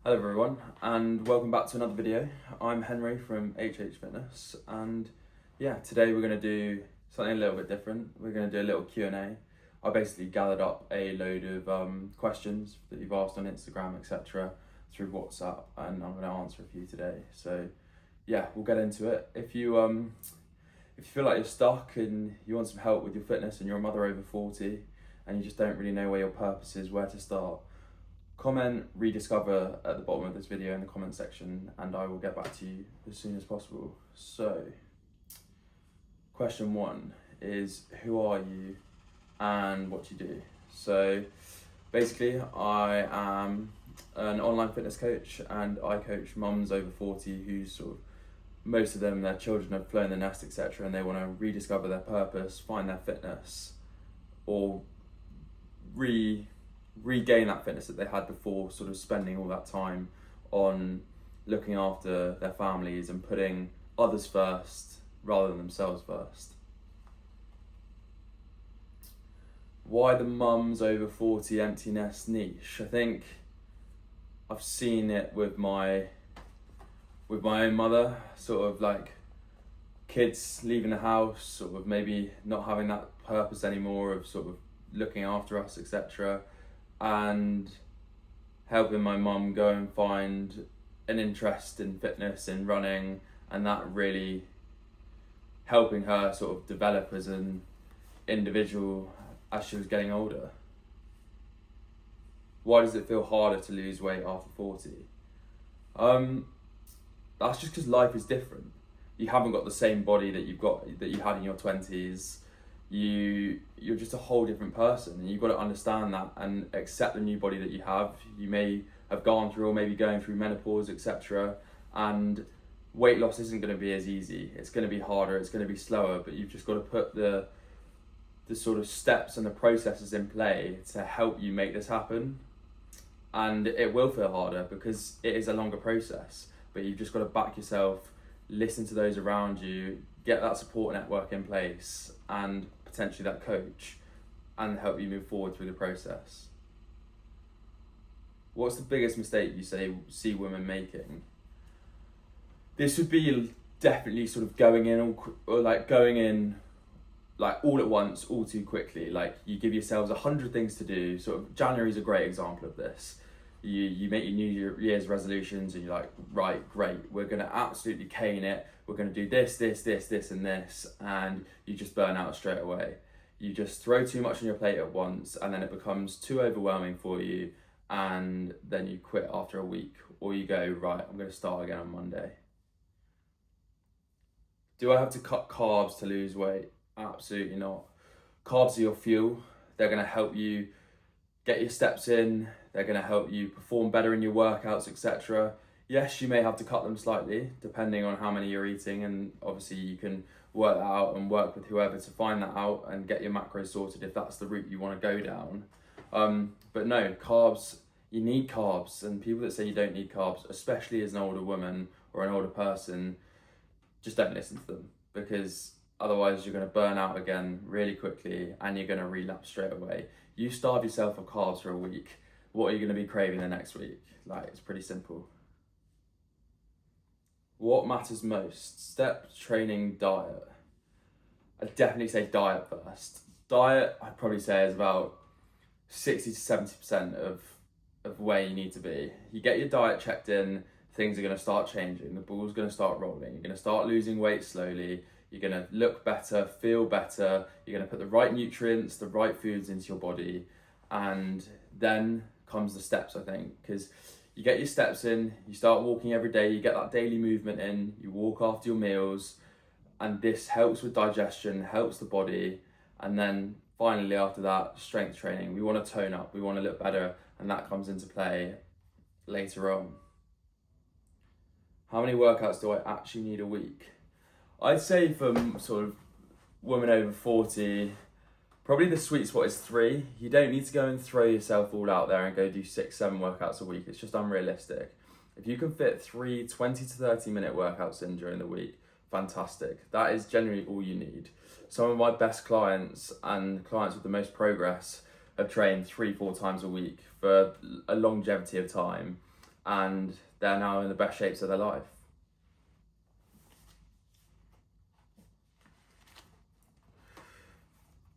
Hello everyone and welcome back to another video. I'm Henry from HH Fitness and today we're going to do something a little bit different. We're going to do a little Q&A. I basically gathered up a load of questions that you've asked on Instagram, etc. through WhatsApp, and I'm going to answer a few today. So we'll get into it. If you feel like you're stuck and you want some help with your fitness and you're a mother over 40 and you just don't really know where your purpose is, where to start, comment rediscover at the bottom of this video in the comment section and I will get back to you as soon as possible. So question 1 is, who are you and what do you do? So basically I am an online fitness coach and I coach mums over 40 who most of them, their children have flown the nest, etc., and they want to rediscover their purpose, find their fitness, or regain that fitness that they had before, spending all that time on looking after their families and putting others first rather than themselves first. Why the mums over 40 empty nest niche? I think I've seen it with my own mother, kids leaving the house, maybe not having that purpose anymore of looking after us, etc., and helping my mum go and find an interest in fitness and running, and that really helping her develop as an individual as she was getting older. Why does it feel harder to lose weight after 40? That's just because life is different. You haven't got the same body that you had in your 20s. You're just a whole different person, and you've got to understand that and accept the new body that you have. You may have gone through or maybe going through menopause, etc., and weight loss isn't going to be as easy. It's going to be harder, it's going to be slower, but you've just got to put the steps and the processes in play to help you make this happen. And it will feel harder because it is a longer process, but you've just got to back yourself, listen to those around you, get that support network in place and potentially that coach, and help you move forward through the process. What's the biggest mistake you see women making? This would be definitely going in all at once, all too quickly. Like, you give yourselves 100 things to do. January is a great example of this. You make your New Year's resolutions and you're like, right, great, we're going to absolutely cane it. We're going to do this, and this, and you just burn out straight away. You just throw too much on your plate at once, and then it becomes too overwhelming for you, and then you quit after a week, or you go, right, I'm going to start again on Monday. Do I have to cut carbs to lose weight? Absolutely not. Carbs are your fuel. They're going to help you get your steps in. They're going to help you perform better in your workouts, etc. Yes, you may have to cut them slightly depending on how many you're eating, and obviously you can work that out and work with whoever to find that out and get your macros sorted if that's the route you want to go down. But no, carbs, you need carbs, and people that say you don't need carbs, especially as an older woman or an older person, just don't listen to them, because otherwise you're going to burn out again really quickly and you're going to relapse straight away. You starve yourself of carbs for a week, what are you going to be craving the next week? It's pretty simple. What matters most? Step, training, diet? I'd definitely say diet first. Diet, I'd probably say, is about 60 to 70% of where you need to be. You get your diet checked in, things are going to start changing, the ball's going to start rolling, you're going to start losing weight slowly, you're going to look better, feel better, you're going to put the right nutrients, the right foods into your body, and then comes the steps, I think, because you get your steps in, you start walking every day, you get that daily movement in, you walk after your meals, and this helps with digestion, helps the body, and then finally after that, strength training. We want to tone up, we want to look better, and that comes into play later on. How many workouts do I actually need a week? I'd say for women over 40, probably the sweet spot is 3. You don't need to go and throw yourself all out there and go do 6-7 workouts a week. It's just unrealistic. If you can fit 3 20 to 30 minute workouts in during the week, fantastic. That is generally all you need. Some of my best clients and clients with the most progress have trained 3-4 times a week for a longevity of time, and they're now in the best shapes of their life.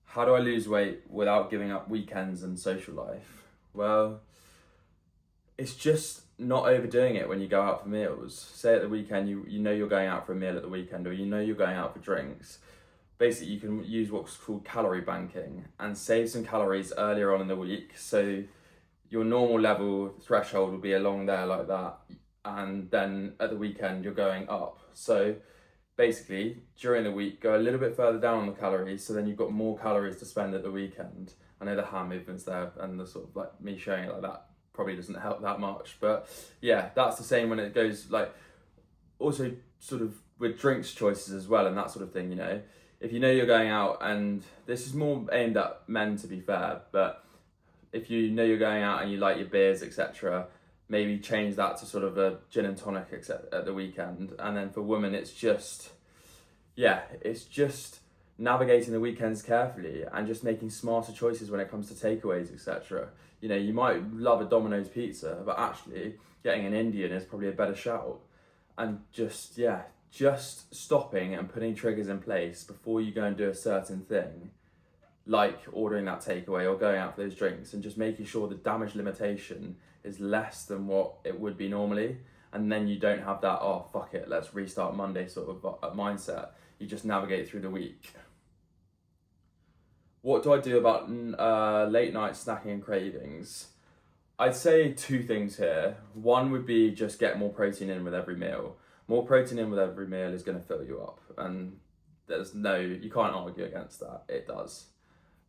How do I lose weight without giving up weekends and social life? Well, it's just not overdoing it when you go out for meals. Say at the weekend, you know you're going out for a meal at the weekend, or you know you're going out for drinks. Basically, you can use what's called calorie banking and save some calories earlier on in the week. So your normal level threshold will be along there like that. And then at the weekend, you're going up. So basically, during the week, go a little bit further down on the calories. So then you've got more calories to spend at the weekend. I know the hand movements there and the sort of like me showing it like that probably doesn't help that much. But yeah, that's the same when it goes like also sort of with drinks choices as well and that sort of thing, you know. If you know you're going out, and this is more aimed at men to be fair, but if you know you're going out and you like your beers, etc., maybe change that to sort of a gin and tonic at the weekend. And then for women, it's just navigating the weekends carefully and just making smarter choices when it comes to takeaways, etc. You know, you might love a Domino's pizza, but actually getting an Indian is probably a better shout. And just stopping and putting triggers in place before you go and do a certain thing, like ordering that takeaway or going out for those drinks, and just making sure the damage limitation is less than what it would be normally. And then you don't have that, oh, fuck it, let's restart Monday sort of mindset. You just navigate through the week. What do I do about late night snacking and cravings? I'd say two things here. One would be just get more protein in with every meal. More protein in with every meal is going to fill you up, and you can't argue against that. It does.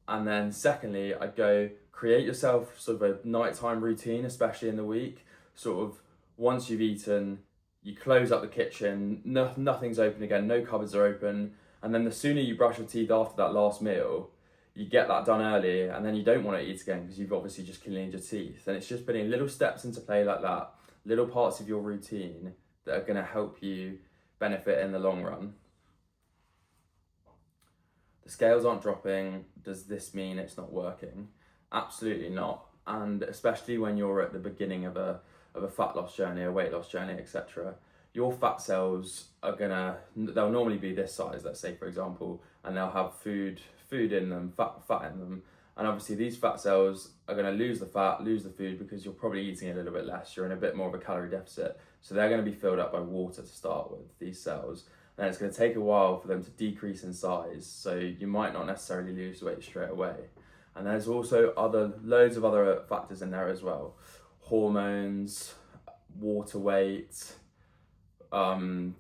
And then secondly, I'd go create yourself sort of a nighttime routine, especially in the week. Sort of once you've eaten, you close up the kitchen, nothing's open again, no cupboards are open. And then the sooner you brush your teeth after that last meal, you get that done early, and then you don't want to eat again because you've obviously just cleaned your teeth. And it's just putting little steps into play like that, little parts of your routine that are going to help you benefit in the long run. The scales aren't dropping. Does this mean it's not working? Absolutely not. And especially when you're at the beginning of a fat loss journey, a weight loss journey, etc., your fat cells they'll normally be this size, let's say for example, and they'll have food in them, fat in them. And obviously these fat cells are going to lose the fat, lose the food, because you're probably eating a little bit less. You're in a bit more of a calorie deficit. So they're going to be filled up by water to start with, these cells. And it's going to take a while for them to decrease in size. So you might not necessarily lose weight straight away. And there's also loads of other factors in there as well. Hormones, water weight, training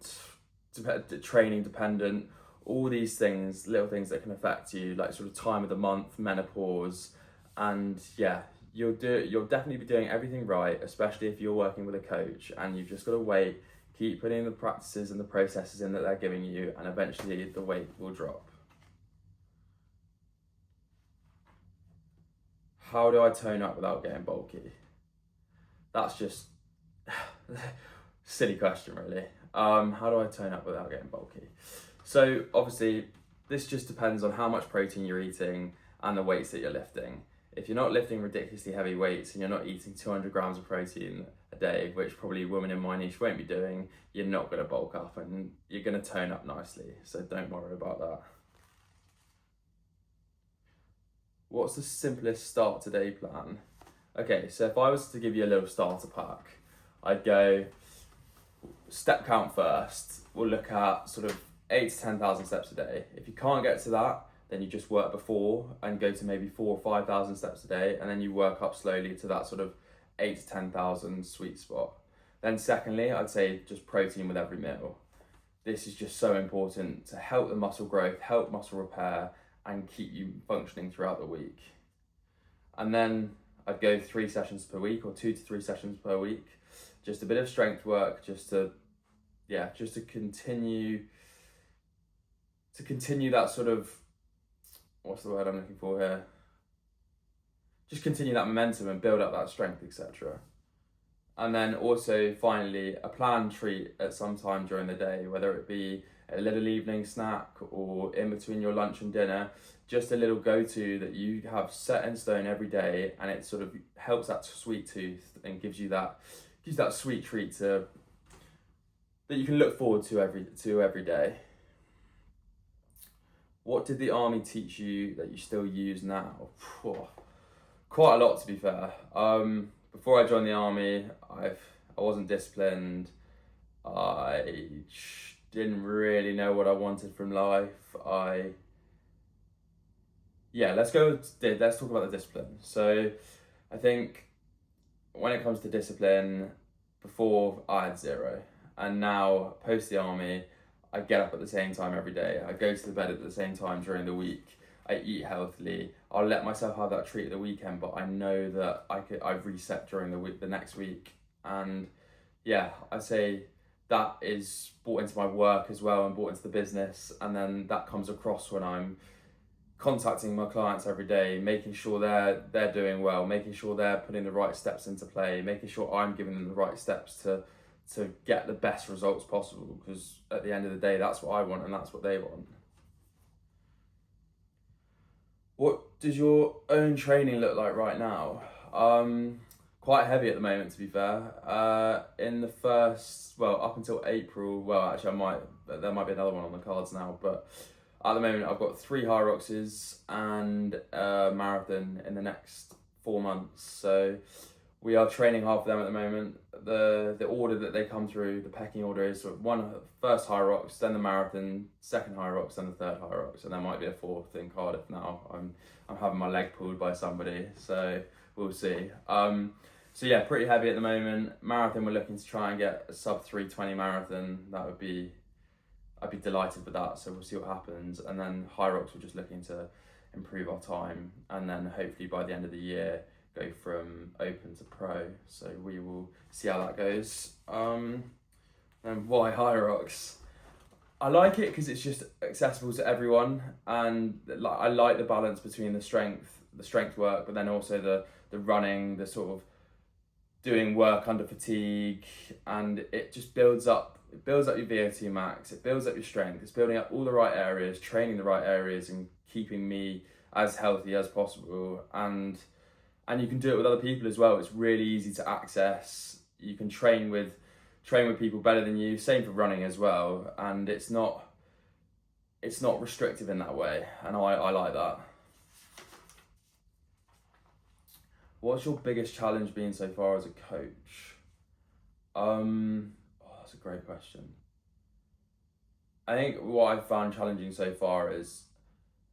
dependent, all these things, little things that can affect you, like sort of time of the month, menopause. And yeah, you'll definitely be doing everything right, especially if you're working with a coach, and you've just got to wait, keep putting the practices and the processes in that they're giving you, and eventually the weight will drop. How do I tone up without getting bulky? That's just silly question, really. How do I tone up without getting bulky? So obviously this just depends on how much protein you're eating and the weights that you're lifting. If you're not lifting ridiculously heavy weights and you're not eating 200 grams of protein a day, which probably women in my niche won't be doing, you're not going to bulk up and you're going to tone up nicely. So don't worry about that. What's the simplest start today plan? Okay, so if I was to give you a little starter pack, I'd go step count first. We'll look at sort of 8 to 10,000 steps a day. If you can't get to that, then you just work before and go to maybe 4,000 or 5,000 steps a day, and then you work up slowly to that sort of 8 to 10,000 sweet spot. Then secondly, I'd say just protein with every meal. This is just so important to help the muscle growth, help muscle repair, and keep you functioning throughout the week. And then I'd go 3 sessions per week, or 2 to 3 sessions per week. Just a bit of strength work, just to continue that sort of, what's the word I'm looking for here? Just continue that momentum and build up that strength, etc. And then also finally a planned treat at some time during the day, whether it be a little evening snack or in between your lunch and dinner, just a little go-to that you have set in stone every day, and it sort of helps that sweet tooth and gives you that, gives you that sweet treat that you can look forward to every day. What did the army teach you that you still use now? Quite a lot, to be fair. Before I joined the army, I wasn't disciplined. I didn't really know what I wanted from life. Let's talk about the discipline. So I think when it comes to discipline, before I had zero, and now post the army, I get up at the same time every day. I go to the bed at the same time during the week. I eat healthily. I'll let myself have that treat at the weekend, but I know that I've reset during the week, the next week. And yeah, I say that is brought into my work as well and brought into the business. And then that comes across when I'm contacting my clients every day, making sure they're doing well, making sure they're putting the right steps into play, making sure I'm giving them the right steps to get the best results possible, because at the end of the day, that's what I want and that's what they want. What does your own training look like right now? Quite heavy at the moment, to be fair. In the first, up until April, there might be another one on the cards now, but at the moment I've got 3 Hyroxes and a marathon in the next 4 months. So we are training half of them at the moment. The order that they come through, the pecking order is first Hyrox, then the marathon, second Hyrox, then the third Hyrox, and there might be a 4th in Cardiff now. I'm having my leg pulled by somebody, so we'll see. So yeah, pretty heavy at the moment. Marathon, we're looking to try and get a sub 3:20 marathon. I'd be delighted with that, so we'll see what happens. And then Hyrox, we're just looking to improve our time, and then hopefully by the end of the year go from open to pro. So we will see how that goes. And why Hyrox? I like it because it's just accessible to everyone, and I like the balance between the strength work, but then also the running, the sort of doing work under fatigue, and it just builds up your VO2 max, it builds up your strength, it's building up all the right areas, training the right areas, and keeping me as healthy as possible. And you can do it with other people as well. It's really easy to access. You can train with people better than you. Same for running as well. And it's not restrictive in that way. And I like that. What's your biggest challenge been so far as a coach? That's a great question. I think what I've found challenging so far is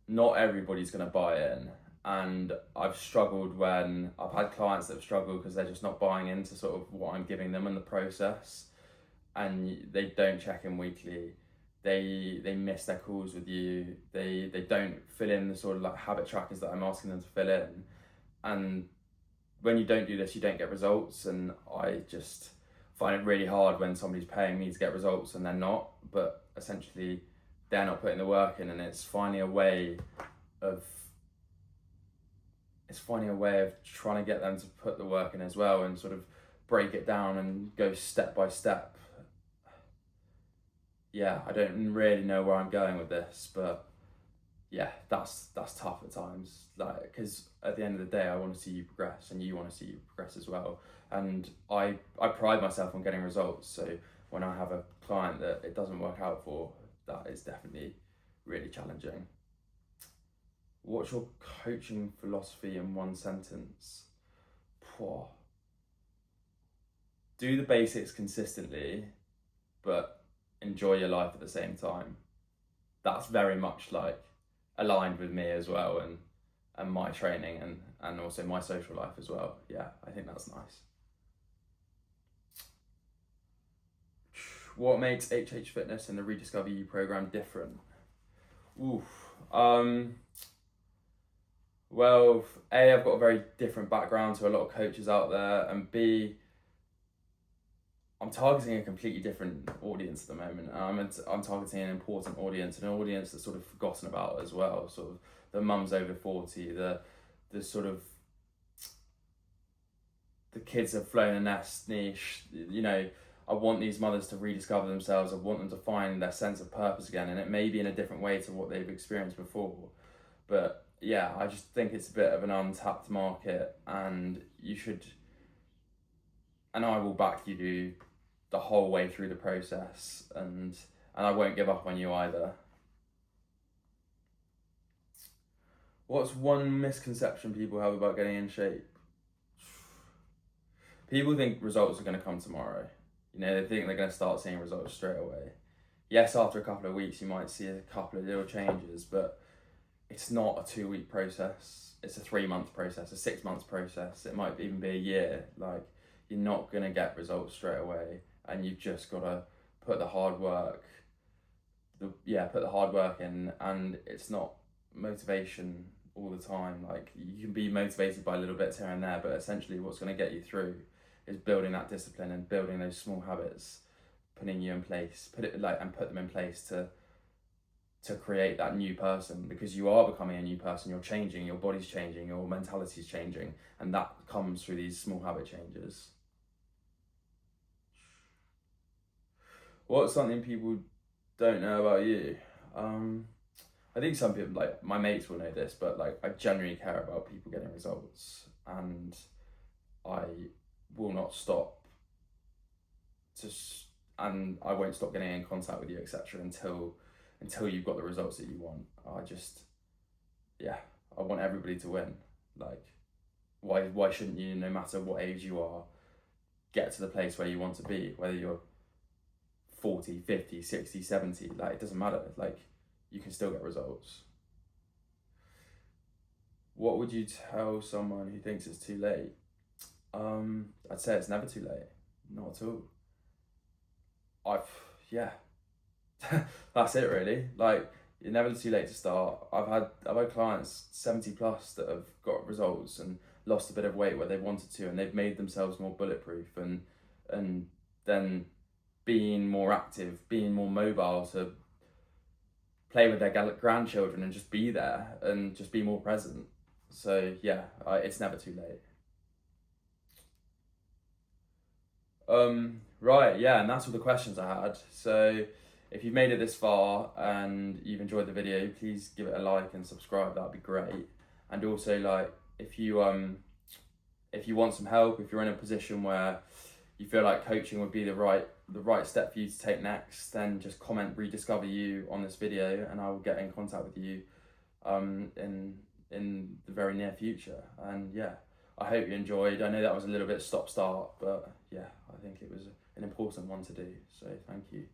not everybody's going to buy in. And I've struggled when I've had clients that have struggled because they're just not buying into sort of what I'm giving them in the process, and they don't check in weekly. They miss their calls with you. They don't fill in the sort of like habit trackers that I'm asking them to fill in. And when you don't do this, you don't get results. And I just find it really hard when somebody's paying me to get results and they're not, but essentially they're not putting the work in, and it's finding a way of trying to get them to put the work in as well, and sort of break it down and go step by step. Yeah, I don't really know where I'm going with this, but yeah, that's tough at times. Like, because at the end of the day, I want to see you progress, and you want to see you progress as well. And I pride myself on getting results. So when I have a client that it doesn't work out for, that is definitely really challenging. What's your coaching philosophy in one sentence? Do the basics consistently, but enjoy your life at the same time. That's very much like aligned with me as well, and my training and also my social life as well. Yeah, I think that's nice. What makes HH Fitness and the Rediscover You program different? Well, A, I've got a very different background to a lot of coaches out there, and B, I'm targeting a completely different audience at the moment. I'm targeting an important audience, an audience that's sort of forgotten about as well. Sort of the mums over 40, the sort of the kids have flown a nest niche. You know, I want these mothers to rediscover themselves. I want them to find their sense of purpose again, and it may be in a different way to what they've experienced before. But yeah, I just think it's a bit of an untapped market, and you should and I will back you the whole way through the process, and I won't give up on you either. What's one misconception people have about getting in shape? People think results are going to come tomorrow. You know, they think they're going to start seeing results straight away. Yes, after a couple of weeks, you might see a couple of little changes, but it's not a 2-week process. It's a 3-month process, a 6-month process. It might even be a year. Like, you're not going to get results straight away, and you've just got to put the hard work. Put the hard work in, and it's not motivation all the time. Like, you can be motivated by little bits here and there, but essentially, what's going to get you through is building that discipline and building those small habits, putting you in place, put them in place to create that new person, because you are becoming a new person. You're changing, your body's changing, your mentality's changing, and that comes through these small habit changes. What's something people don't know about you? I think some people, like my mates, will know this, but like I genuinely care about people getting results, and I will not stop and I won't stop getting in contact with you, etc. until you've got the results that you want. I want everybody to win. Like, why shouldn't you, no matter what age you are, get to the place where you want to be, whether you're 40, 50, 60, 70, like it doesn't matter. Like, you can still get results. What would you tell someone who thinks it's too late? I'd say it's never too late. Not at all. That's it really. Like, you're never too late to start. I've had clients 70 plus that have got results and lost a bit of weight where they wanted to, and they've made themselves more bulletproof, and then being more active, being more mobile to play with their grandchildren and just be there and just be more present. So yeah, it's never too late. Right, yeah, and that's all the questions I had. So if you've made it this far and you've enjoyed the video, please give it a like and subscribe. That'd be great. And also, like, if you want some help, if you're in a position where you feel like coaching would be the right step for you to take next, then just comment "Rediscover You" on this video, and I will get in contact with you in the very near future. And yeah, I hope you enjoyed. I know that was a little bit stop-start, but yeah, I think it was an important one to do. So thank you.